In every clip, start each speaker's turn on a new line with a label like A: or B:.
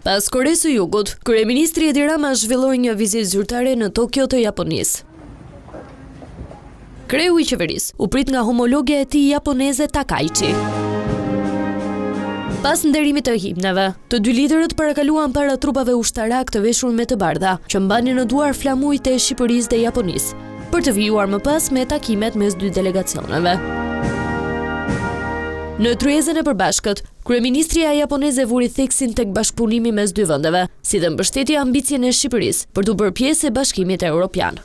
A: Pas Koresë së Jugut, kryeministri Edi Rama zhvilloi një vizitë zyrtare në Tokyo të Japonisë. Kreu i qeverisë u prit nga homologja e tij japoneze Takaichi. Pas nderimit të himneve, të dy liderët parakaluan para trupave ushtarak të veshur me të bardha, që mbanin në duar flamujt e Shqipërisë dhe Japonisë, për të vijuar më pas me takimet mes dy delegacioneve. Në tryezën e përbashkët, kryeministria japoneze vuri theksin tek bashkëpunimi mes dy vendeve, si dhe mbështeti ambicien e Shqipërisë për të bërë pjesë e Bashkimit Evropian.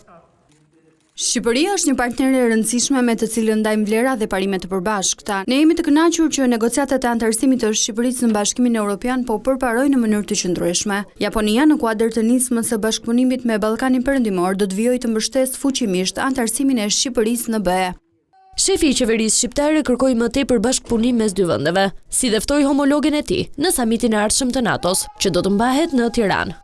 B: Shqipëria është një partner e rëndësishme me të cilën ndajmë vlera dhe parime të përbashkëta. Ne jemi të kënaqur që negociatat e antarësimit të Shqipërisë në Bashkimin Evropian po përparojnë në mënyrë të qëndrueshme. Japonia në kuadër të nismës së bashkëpunimit me Ballkanin Perëndimor do të vijojë të mbështesë fuqimisht antarësimin e Shqipërisë në BE.
A: Shefi i qeverisë shqiptare kërkoi më tepër bashkëpunim mes dy vendeve, si dhe ftoi homologen e tij në samitin e ardhshëm të NATO-s, që do të mbahet në Tiranë.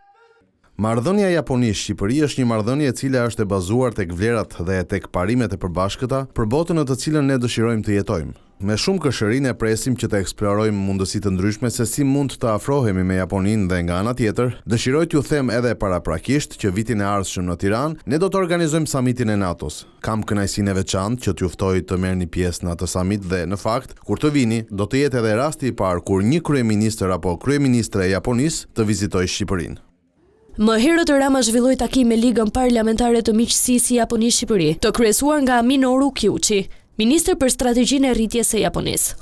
C: Marrëdhënia Japoni-Shqipëri është një marrëdhënie e cila është e bazuar tek vlerat dhe tek parimet e përbashkëta për botën në të cilën ne dëshirojmë të jetojmë. Me shumë këshërinë e presim që të eksplorojmë mundësi të ndryshme se si mund të afrohemi me Japoninë dhe nga ana tjetër, dëshiroj t'ju them edhe paraprakisht që vitin e ardhshëm në Tiranë ne do të organizojmë samitin e NATO-s. Kam kënaqësinë e veçantë që t'ju ftoj të merrni pjesë në atë samit dhe në fakt, kur të vini, do të jetë edhe rasti i parë kur një kryeministër apo kryeministre e Japonisë të vizitojë Shqipërinë.
A: Më herët Rama zhvilloi takim me Ligën Parlamentare të Miqësisë Japoni-Shqipëri, të kryesuar nga Minoru Kyuchi, ministër për strategjinë e rritjes së Japonisë.